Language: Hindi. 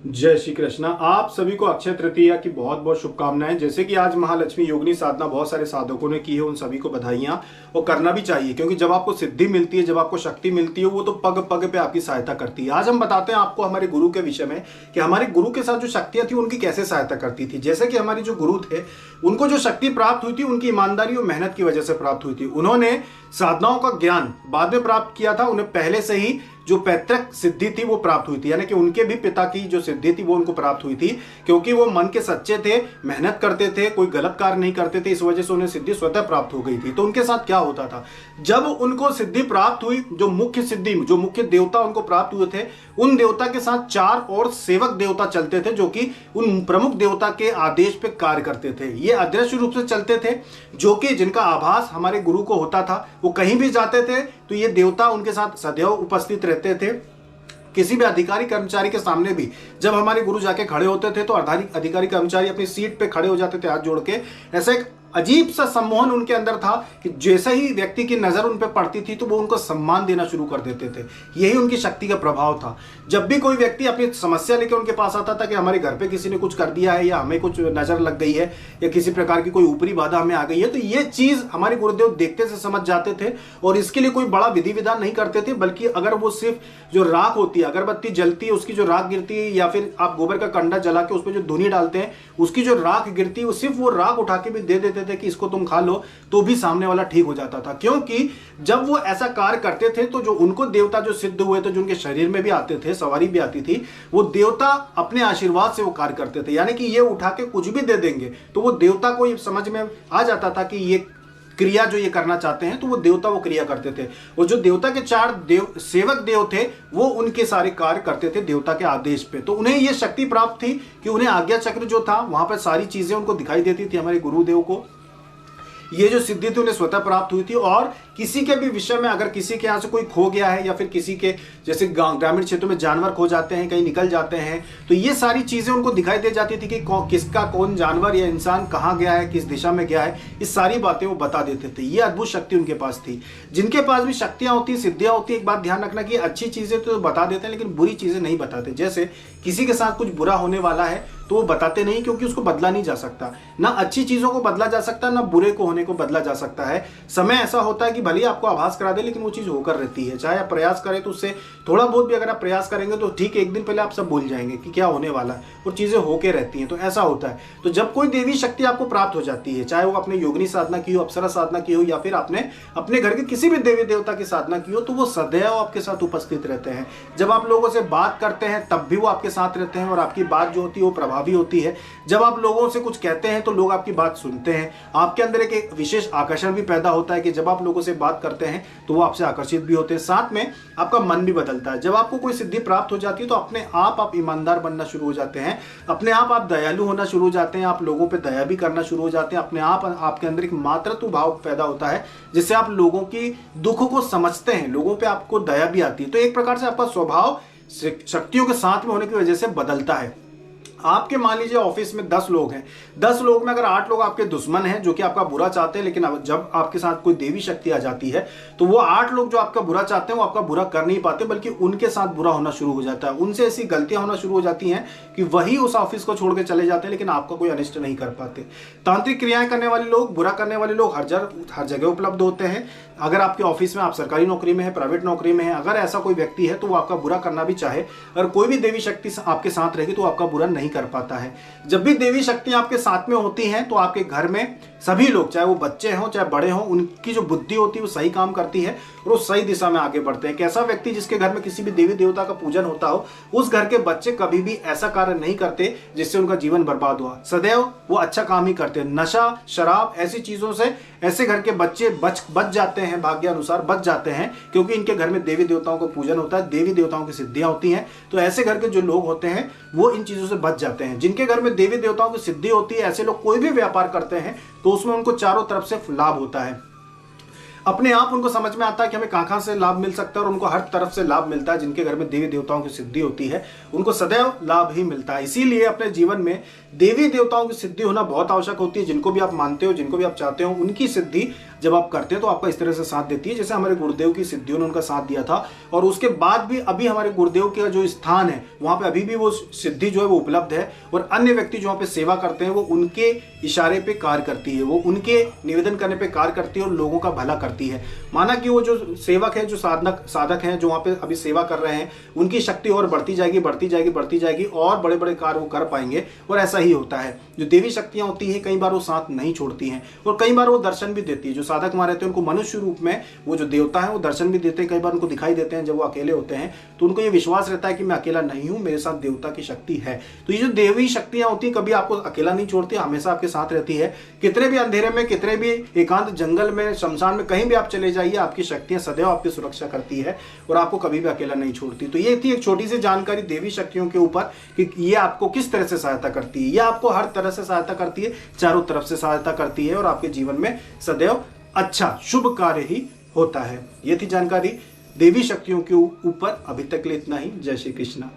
जय श्री कृष्ण। आप सभी को अक्षय तृतीया की बहुत बहुत शुभकामनाएं। जैसे कि आज महालक्ष्मी योगिनी साधना बहुत सारे साधकों ने की है, उन सभी को बधाइयां। और करना भी चाहिए, क्योंकि जब आपको सिद्धि मिलती है, जब आपको शक्ति मिलती है, वो तो पग पग पे आपकी सहायता करती है। आज हम बताते हैं आपको हमारे गुरु के विषय में कि हमारे गुरु के साथ जो शक्तियां थी उनकी कैसे सहायता करती थी। जैसे कि हमारे जो गुरु थे, उनको जो शक्ति प्राप्त हुई थी उनकी ईमानदारी और मेहनत की वजह से प्राप्त हुई थी। उन्होंने साधनाओं का ज्ञान बाद में प्राप्त किया था, उन्हें पहले से ही जो पैतृक सिद्धि थी वो प्राप्त हुई थी, यानी कि उनके भी पिता की जो सिद्धि थी वो उनको प्राप्त हुई थी, क्योंकि वो मन के सच्चे थे, मेहनत करते थे, कोई गलत कार्य नहीं करते थे। इस वजह से उन्हें सिद्धि स्वतः प्राप्त हो गई थी। तो उनके साथ क्या होता था, जब उनको सिद्धि प्राप्त हुई, जो मुख्य सिद्धि, जो मुख्य देवता उनको प्राप्त हुए थे, उन देवता के साथ 4 और सेवक देवता चलते थे, जो कि उन प्रमुख देवता के आदेश पे कार्य करते थे। ये अदृश्य रूप से चलते थे, जो कि जिनका आभास हमारे गुरु को होता था। वो कहीं भी जाते थे तो ये देवता उनके साथ सदैव उपस्थित रहते थे। किसी भी अधिकारी कर्मचारी के सामने भी जब हमारे गुरु जाके खड़े होते थे तो अधिकारी कर्मचारी अपनी सीट पे खड़े हो जाते थे हाथ जोड़ के। ऐसा एक अजीब सा सम्मोहन उनके अंदर था कि जैसे ही व्यक्ति की नजर उन पर पड़ती थी तो वो उनको सम्मान देना शुरू कर देते थे। यही उनकी शक्ति का प्रभाव था। जब भी कोई व्यक्ति अपनी समस्या लेकर उनके पास आता था कि हमारे घर पे किसी ने कुछ कर दिया है, या हमें कुछ नजर लग गई है, या किसी प्रकार की कोई ऊपरी बाधा हमें आ गई है, तो ये चीज हमारे गुरुदेव देखते से समझ जाते थे। और इसके लिए कोई बड़ा विधि विधान नहीं करते थे, बल्कि अगर वो सिर्फ जो राख होती है, अगरबत्ती जलती है, उसकी जो राख गिरती है, या फिर आप गोबर का कंडा जला के उस पर जो धुनी डालते हैं, उसकी जो राख गिरती है, सिर्फ वो राख उठा के भी दे देते थे कि इसको तुम खा लो, तो भी सामने वाला ठीक हो जाता था। क्योंकि जब वो ऐसा कार्य करते थे तो जो उनको देवता जो सिद्ध हुए थे, जो उनके शरीर में भी आते थे, सवारी भी आती थी, वो देवता अपने आशीर्वाद से वो कार्य करते थे। यानी कि ये उठा के कुछ भी दे देंगे तो वो देवता को ये समझ में आ जाता था कि ये क्रिया जो ये करना चाहते हैं, तो वो देवता वो क्रिया करते थे। और जो देवता के 4 सेवक देव थे, वो उनके सारे कार्य करते थे देवता के आदेश पे। तो उन्हें ये शक्ति प्राप्त थी कि उन्हें आज्ञा चक्र जो था, वहां पर सारी चीजें उनको दिखाई देती थी। हमारे गुरुदेव को ये जो सिद्धि थी उन्हें स्वतः प्राप्त हुई थी। और किसी के भी विषय में, अगर किसी के यहाँ से कोई खो गया है, या फिर किसी के जैसे ग्रामीण क्षेत्रों में जानवर खो जाते हैं, कहीं निकल जाते हैं, तो ये सारी चीजें उनको दिखाई दे जाती थी कि किसका कौन जानवर या इंसान कहाँ गया है, किस दिशा में गया है, इस सारी बातें वो बता देते थे। ये अद्भुत शक्ति उनके पास थी। जिनके पास भी शक्तियां होती, सिद्धियां होती, एक बात ध्यान रखना कि अच्छी चीजें तो बता देते हैं, लेकिन बुरी चीजें नहीं बताते। जैसे किसी के साथ कुछ बुरा होने वाला है तो वो बताते नहीं, क्योंकि उसको बदला नहीं जा सकता। ना अच्छी चीजों को बदला जा सकता, ना बुरे को होने को बदला जा सकता है। समय ऐसा होता है कि भले ही आपको आभास करा दे, लेकिन वो चीज होकर रहती है। चाहे आप प्रयास करें तो उससे थोड़ा बहुत भी अगर आप प्रयास करेंगे तो ठीक एक दिन पहले आप सब भूल जाएंगे कि क्या होने वाला है, और चीजें होके रहती हैं। तो ऐसा होता है। तो जब कोई देवी शक्ति आपको प्राप्त हो जाती है, चाहे वो अपने योगिनी साधना की हो, अप्सरा साधना की हो, या फिर आपने अपने घर के किसी भी देवी देवता की साधना की हो, तो वो सदैव आपके साथ उपस्थित रहते हैं। जब आप लोगों से बात करते हैं तब भी वो आपके साथ रहते हैं, और आपकी बात जो होती है वो प्रभावी होती है। जब आप लोगों से कुछ कहते हैं तो लोग आपकी बात सुनते हैं। आपके अंदर एक विशेष आकर्षण भी पैदा होता है कि जब आप लोगों से बात करते हैं तो वो आपसे आकर्षित भी होते हैं। साथ में आपका मन भी बदलता है। जब आपको कोई सिद्धि प्राप्त हो जाती है तो अपने आप ईमानदार बनना शुरू हो जाते हैं, अपने आप दयालु होना शुरू हो जाते हैं, आप लोगों पे दया भी करना शुरू हो जाते हैं। अपने आप आपके अंदर एक मातृत्व भाव पैदा होता है, जिससे आप लोगों की दुख को समझते हैं, लोगों पे आपको दया भी आती है। तो एक प्रकार से आपका स्वभाव शक्तियों के साथ में होने की वजह से बदलता है। आपके मान लीजिए ऑफिस में 10 लोग हैं, 10 लोग में अगर 8 लोग आपके दुश्मन हैं, जो कि आपका बुरा चाहते हैं, लेकिन जब आपके साथ कोई देवी शक्ति आ जाती है तो वो 8 लोग जो आपका बुरा चाहते हैं वो आपका बुरा कर नहीं पाते, बल्कि उनके साथ बुरा होना शुरू हो जाता है। उनसे ऐसी गलतियां होना शुरू हो जाती हैं कि वही उस ऑफिस को छोड़ के चले जाते हैं, लेकिन आपका कोई अनिष्ट नहीं कर पाते। तांत्रिक क्रियाएं करने वाले लोग, बुरा करने वाले लोग हर जगह उपलब्ध होते हैं। अगर आपके ऑफिस में, आप सरकारी नौकरी में है, प्राइवेट नौकरी में है, अगर ऐसा कोई व्यक्ति है तो वो आपका बुरा करना भी चाहे, अगर कोई भी देवी शक्ति आपके साथ रहेगी तो आपका बुरा नहीं कर पाता है। जब भी देवी शक्ति आपके साथ में होती हैं तो आपके घर में सभी लोग, चाहे वो बच्चे हों चाहे बड़े हों, उनकी जो बुद्धि होती है वो सही काम करती है और वो सही दिशा में आगे बढ़ते हैं। एक ऐसा व्यक्ति जिसके घर में किसी भी देवी देवता का पूजन होता हो, उस घर के बच्चे कभी भी ऐसा कार्य नहीं करते जिससे उनका जीवन बर्बाद हुआ। सदैव वो अच्छा काम ही करते हैं। नशा, शराब, ऐसी चीजों से ऐसे घर के बच्चे बच जाते हैं, भाग्य अनुसार बच जाते हैं, क्योंकि इनके घर में देवी देवताओं का पूजन होता है, देवी देवताओं की सिद्धियां होती हैं। तो ऐसे घर के जो लोग होते हैं वो इन चीजों से बच जाते हैं। जिनके घर में देवी देवताओं की सिद्धि होती है, ऐसे लोग कोई भी व्यापार करते हैं तो उसमें उनको चारों तरफ से लाभ होता है। अपने आप उनको समझ में आता है कि हमें कहां से लाभ मिल सकता है, और उनको हर तरफ से लाभ मिलता है। जिनके घर में देवी देवताओं की सिद्धि होती है उनको सदैव लाभ ही मिलता है। इसीलिए अपने जीवन में देवी देवताओं की सिद्धि होना बहुत आवश्यक होती है। जिनको भी आप मानते हो, जिनको भी आप चाहते हो, उनकी सिद्धि जब आप करते हैं तो आपका इस तरह से साथ देती है, जैसे हमारे गुरुदेव की सिद्धियों ने उनका साथ दिया था। और उसके बाद भी अभी हमारे गुरुदेव का जो स्थान है वहां पे अभी भी वो सिद्धि जो है वो उपलब्ध है, और अन्य व्यक्ति जो वहां पे सेवा करते हैं वो उनके इशारे पे कार्य करती है, वो उनके निवेदन करने पे कार्य करती है और लोगों का भला करती है। माना कि वो जो सेवक है, जो साधक हैं जो वहां पे अभी सेवा कर रहे हैं, उनकी शक्ति और बढ़ती जाएगी बढ़ती जाएगी बढ़ती जाएगी, और बड़े बड़े कार्य वो कर पाएंगे। और ऐसा ही होता है, जो देवी शक्तियां होती हैं कई बार वो साथ नहीं छोड़ती हैं, और कई बार वो दर्शन भी देती है। जो साधक वहां रहते हैं उनको मनुष्य रूप में वो जो देवता है वो दर्शन भी देते हैं, कई बार उनको दिखाई देते हैं जब वो अकेले होते हैं, तो उनको ये विश्वास रहता है कि मैं अकेला नहीं हूं, मेरे साथ देवता की शक्ति है। तो ये जो देवी शक्तियां होती है कभी आपको अकेला नहीं छोड़ती, हमेशा आपके साथ रहती है। कितने भी अंधेरे में, कितने भी एकांत जंगल में, शमशान में, कहीं भी आप चले जाइए, आपकी शक्तियां सदैव आपकी सुरक्षा करती है और आपको कभी भी अकेला नहीं छोड़ती। तो ये थी एक छोटी सी जानकारी देवी शक्तियों के ऊपर कि ये आपको किस तरह से सहायता करती है। ये आपको हर तरह से सहायता करती है, चारों तरफ से सहायता करती है, और आपके जीवन में सदैव अच्छा शुभ कार्य ही होता है। ये थी जानकारी देवी शक्तियों के ऊपर। अभी तक के लिए इतना ही। जय श्री कृष्णा।